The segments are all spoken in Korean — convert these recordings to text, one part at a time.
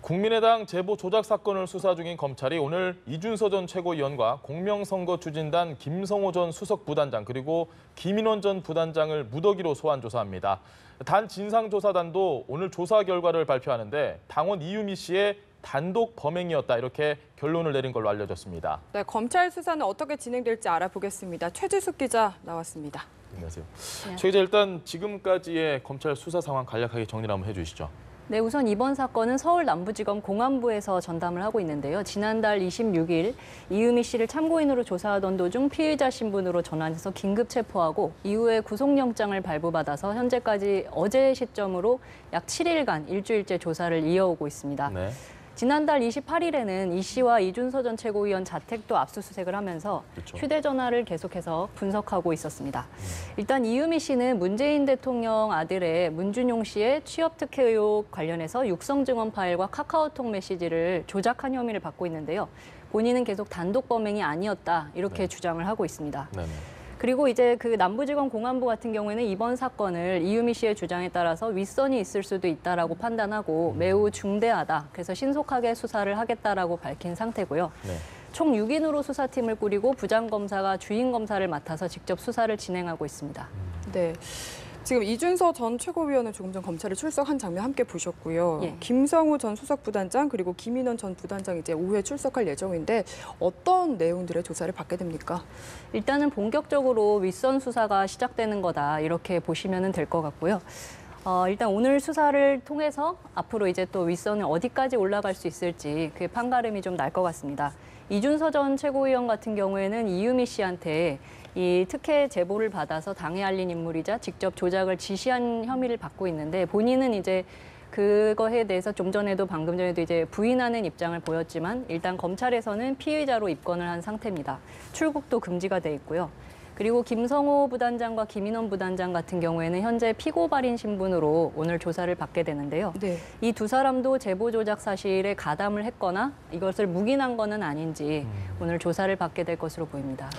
국민의당 제보 조작 사건을 수사 중인 검찰이 오늘 이준서 전 최고위원과 공명선거추진단 김성호 전 수석부단장 그리고 김인원 전 부단장을 무더기로 소환 조사합니다. 단 진상조사단도 오늘 조사 결과를 발표하는데 당원 이유미 씨의 단독 범행이었다 이렇게 결론을 내린 걸로 알려졌습니다. 네, 검찰 수사는 어떻게 진행될지 알아보겠습니다. 최지숙 기자 나왔습니다. 안녕하세요. 최 기자, 일단 지금까지의 검찰 수사 상황 간략하게 정리를 한번 해주시죠. 네, 우선 이번 사건은 서울 남부지검 공안부에서 전담을 하고 있는데요. 지난달 26일 이유미 씨를 참고인으로 조사하던 도중 피의자 신분으로 전환해서 긴급 체포하고 이후에 구속영장을 발부받아서 현재까지 어제 시점으로 약 7일간 일주일째 조사를 이어오고 있습니다. 네. 지난달 28일에는 이 씨와 이준서 전 최고위원 자택도 압수수색을 하면서 그렇죠. 휴대전화를 계속해서 분석하고 있었습니다. 일단 이유미 씨는 문재인 대통령 아들의 문준용 씨의 취업 특혜 의혹 관련해서 육성 증언 파일과 카카오톡 메시지를 조작한 혐의를 받고 있는데요. 본인은 계속 단독 범행이 아니었다 이렇게 주장을 하고 있습니다. 네네. 그리고 이제 그 남부지검 공안부 같은 경우에는 이번 사건을 이유미 씨의 주장에 따라서 윗선이 있을 수도 있다라고 판단하고 매우 중대하다. 그래서 신속하게 수사를 하겠다라고 밝힌 상태고요. 네. 총 6인으로 수사팀을 꾸리고 부장검사가 주인 검사를 맡아서 직접 수사를 진행하고 있습니다. 네. 지금 이준서 전 최고위원은 조금 전 검찰에 출석한 장면 함께 보셨고요. 예. 김성호 전 수석부단장 그리고 김인원 전 부단장 이제 오후에 출석할 예정인데 어떤 내용들의 조사를 받게 됩니까? 일단은 본격적으로 윗선 수사가 시작되는 거다 이렇게 보시면 될 것 같고요. 일단 오늘 수사를 통해서 앞으로 이제 또 윗선을 어디까지 올라갈 수 있을지 그 판가름이 좀 날 것 같습니다. 이준서 전 최고위원 같은 경우에는 이유미 씨한테 이 특혜 제보를 받아서 당에 알린 인물이자 직접 조작을 지시한 혐의를 받고 있는데 본인은 이제 그거에 대해서 좀 전에도 방금 전에도 이제 부인하는 입장을 보였지만 일단 검찰에서는 피의자로 입건을 한 상태입니다. 출국도 금지가 돼 있고요. 그리고 김성호 부단장과 김인원 부단장 같은 경우에는 현재 피고발인 신분으로 오늘 조사를 받게 되는데요. 네. 이 두 사람도 제보 조작 사실에 가담을 했거나 이것을 묵인한 거는 아닌지 오늘 조사를 받게 될 것으로 보입니다.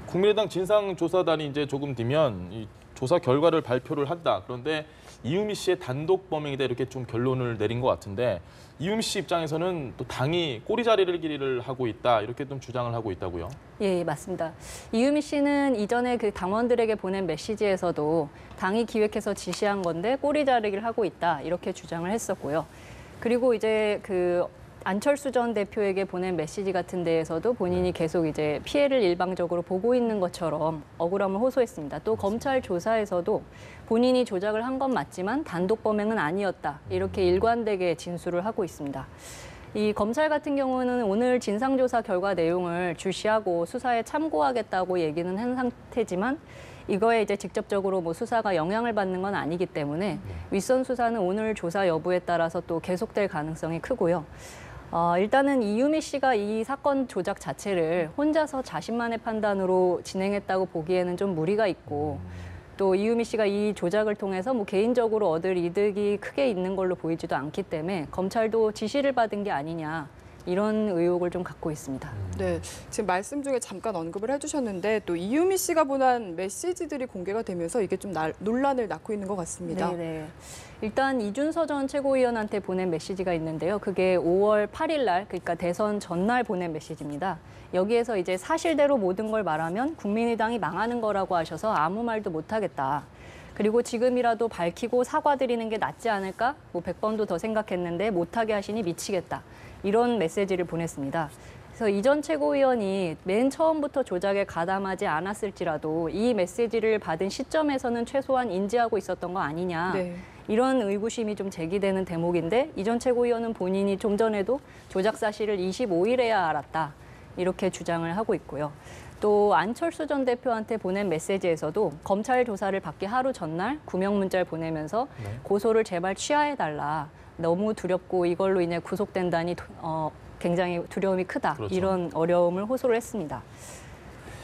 국민의당 진상조사단이 이제 조금 뒤면 이 조사 결과를 발표를 한다. 그런데 이유미 씨의 단독 범행이다 이렇게 좀 결론을 내린 것 같은데 이유미 씨 입장에서는 또 당이 꼬리자리를 하고 있다 이렇게 좀 주장을 하고 있다고요? 예, 맞습니다. 이유미 씨는 이전에 그 당원들에게 보낸 메시지에서도 당이 기획해서 지시한 건데 꼬리자리를 하고 있다 이렇게 주장을 했었고요. 그리고 이제 그 안철수 전 대표에게 보낸 메시지 같은 데에서도 본인이 계속 이제 피해를 일방적으로 보고 있는 것처럼 억울함을 호소했습니다. 또 검찰 조사에서도 본인이 조작을 한 건 맞지만 단독 범행은 아니었다. 이렇게 일관되게 진술을 하고 있습니다. 이 검찰 같은 경우는 오늘 진상조사 결과 내용을 주시하고 수사에 참고하겠다고 얘기는 한 상태지만 이거에 이제 직접적으로 뭐 수사가 영향을 받는 건 아니기 때문에 윗선 수사는 오늘 조사 여부에 따라서 또 계속될 가능성이 크고요. 일단은 이유미 씨가 이 사건 조작 자체를 혼자서 자신만의 판단으로 진행했다고 보기에는 좀 무리가 있고 또 이유미 씨가 이 조작을 통해서 뭐 개인적으로 얻을 이득이 크게 있는 걸로 보이지도 않기 때문에 검찰도 지시를 받은 게 아니냐 이런 의혹을 좀 갖고 있습니다. 네, 지금 말씀 중에 잠깐 언급을 해주셨는데 또 이유미 씨가 보낸 메시지들이 공개가 되면서 이게 좀 논란을 낳고 있는 것 같습니다. 네. 일단 이준서 전 최고위원한테 보낸 메시지가 있는데요. 그게 5월 8일 날, 그러니까 대선 전날 보낸 메시지입니다. 여기에서 이제 사실대로 모든 걸 말하면 국민의당이 망하는 거라고 하셔서 아무 말도 못 하겠다. 그리고 지금이라도 밝히고 사과드리는 게 낫지 않을까? 뭐 100번도 더 생각했는데 못하게 하시니 미치겠다. 이런 메시지를 보냈습니다. 그래서 이 전 최고위원이 맨 처음부터 조작에 가담하지 않았을지라도 이 메시지를 받은 시점에서는 최소한 인지하고 있었던 거 아니냐. 네. 이런 의구심이 좀 제기되는 대목인데 이 전 최고위원은 본인이 좀 전에도 조작 사실을 25일에야 알았다. 이렇게 주장을 하고 있고요. 또 안철수 전 대표한테 보낸 메시지에서도 검찰 조사를 받기 하루 전날 구명 문자를 보내면서 고소를 제발 취하해달라. 너무 두렵고 이걸로 인해 구속된다니 굉장히 두려움이 크다. 그렇죠. 이런 어려움을 호소를 했습니다.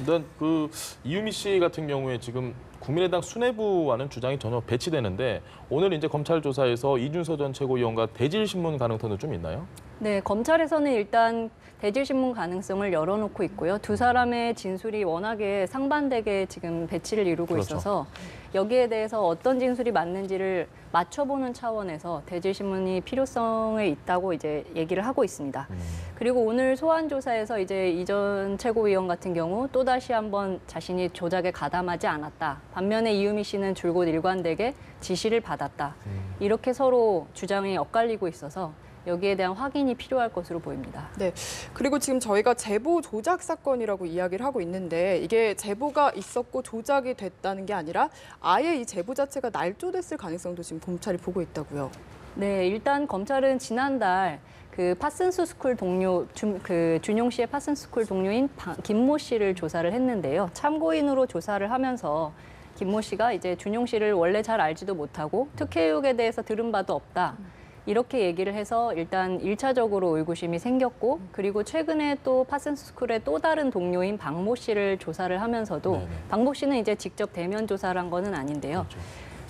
일단 그 이유미 씨 같은 경우에 지금 국민의당 수뇌부와는 주장이 전혀 배치되는데 오늘 이제 검찰 조사에서 이준서 전 최고위원과 대질 신문 가능성도 좀 있나요? 네, 검찰에서는 일단 대질신문 가능성을 열어놓고 있고요. 두 사람의 진술이 워낙에 상반되게 지금 배치를 이루고 그렇죠. 있어서 여기에 대해서 어떤 진술이 맞는지를 맞춰보는 차원에서 대질신문이 필요성에 있다고 이제 얘기를 하고 있습니다. 그리고 오늘 소환 조사에서 이제 이전 최고위원 같은 경우 또 다시 한번 자신이 조작에 가담하지 않았다. 반면에 이유미 씨는 줄곧 일관되게 지시를 받았다. 이렇게 서로 주장이 엇갈리고 있어서 여기에 대한 확인이 필요할 것으로 보입니다. 네. 그리고 지금 저희가 제보 조작 사건이라고 이야기를 하고 있는데 이게 제보가 있었고 조작이 됐다는 게 아니라 아예 이 제보 자체가 날조됐을 가능성도 지금 검찰이 보고 있다고요. 네, 일단 검찰은 지난달 그 파슨스 스쿨 동료, 준용 씨의 파슨스 스쿨 동료인 김모 씨를 조사를 했는데요. 참고인으로 조사를 하면서 김모 씨가 이제 준용 씨를 원래 잘 알지도 못하고 특혜육에 대해서 들은 바도 없다. 이렇게 얘기를 해서 일단 1차적으로 의구심이 생겼고 그리고 최근에 또 파슨스 스쿨의 또 다른 동료인 박모 씨를 조사를 하면서도 네네. 박모 씨는 이제 직접 대면 조사를 한 거는 아닌데요. 그렇죠.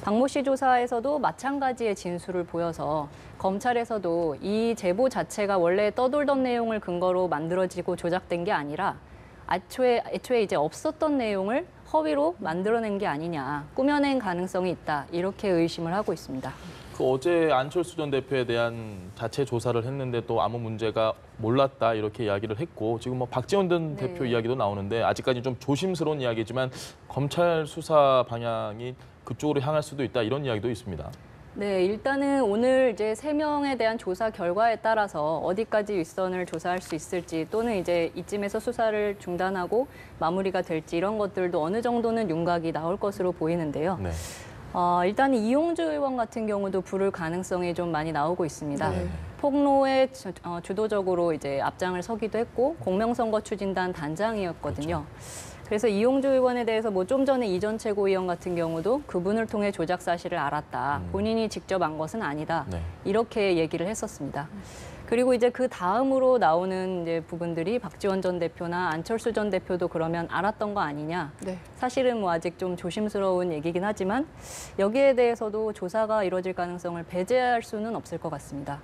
박모 씨 조사에서도 마찬가지의 진술을 보여서 검찰에서도 이 제보 자체가 원래 떠돌던 내용을 근거로 만들어지고 조작된 게 아니라 애초에 이제 없었던 내용을 허위로 만들어낸 게 아니냐, 꾸며낸 가능성이 있다, 이렇게 의심을 하고 있습니다. 그 어제 안철수 전 대표에 대한 자체 조사를 했는데 또 아무 문제가 몰랐다 이렇게 이야기를 했고 지금 뭐 박지원 전 네. 대표 이야기도 나오는데 아직까지 좀 조심스러운 이야기지만 검찰 수사 방향이 그쪽으로 향할 수도 있다 이런 이야기도 있습니다. 네, 일단은 오늘 이제 3명에 대한 조사 결과에 따라서 어디까지 윗선을 조사할 수 있을지 또는 이제 이쯤에서 수사를 중단하고 마무리가 될지 이런 것들도 어느 정도는 윤곽이 나올 것으로 보이는데요. 네. 일단 이용주 의원 같은 경우도 부를 가능성이 좀 많이 나오고 있습니다. 네. 폭로에 주도적으로 이제 앞장을 서기도 했고 공명선거 추진단 단장이었거든요. 그래서 이용주 의원에 대해서 뭐 좀 전에 이전 최고위원 같은 경우도 그분을 통해 조작 사실을 알았다. 본인이 직접 안 것은 아니다. 네. 이렇게 얘기를 했었습니다. 그리고 이제 그 다음으로 나오는 이제 부분들이 박지원 전 대표나 안철수 전 대표도 그러면 알았던 거 아니냐. 네. 사실은 뭐 아직 좀 조심스러운 얘기긴 하지만 여기에 대해서도 조사가 이루어질 가능성을 배제할 수는 없을 것 같습니다.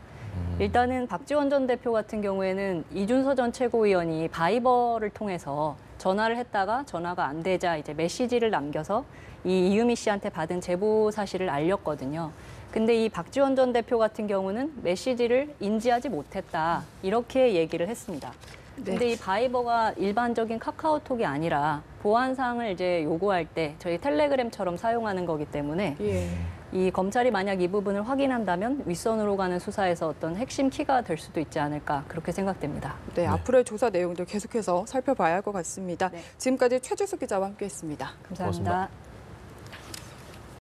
일단은 박지원 전 대표 같은 경우에는 이준서 전 최고위원이 바이버를 통해서 전화를 했다가 전화가 안 되자 이제 메시지를 남겨서 이 이유미 씨한테 받은 제보 사실을 알렸거든요. 근데 이 박지원 전 대표 같은 경우는 메시지를 인지하지 못했다. 이렇게 얘기를 했습니다. 근데 이 바이버가 일반적인 카카오톡이 아니라 보안사항을 이제 요구할 때 저희 텔레그램처럼 사용하는 거기 때문에 예. 이 검찰이 만약 이 부분을 확인한다면 윗선으로 가는 수사에서 어떤 핵심 키가 될 수도 있지 않을까 그렇게 생각됩니다. 네, 앞으로의 조사 내용들 계속해서 살펴봐야 할 것 같습니다. 네. 지금까지 최주숙 기자와 함께했습니다. 감사합니다. 고맙습니다.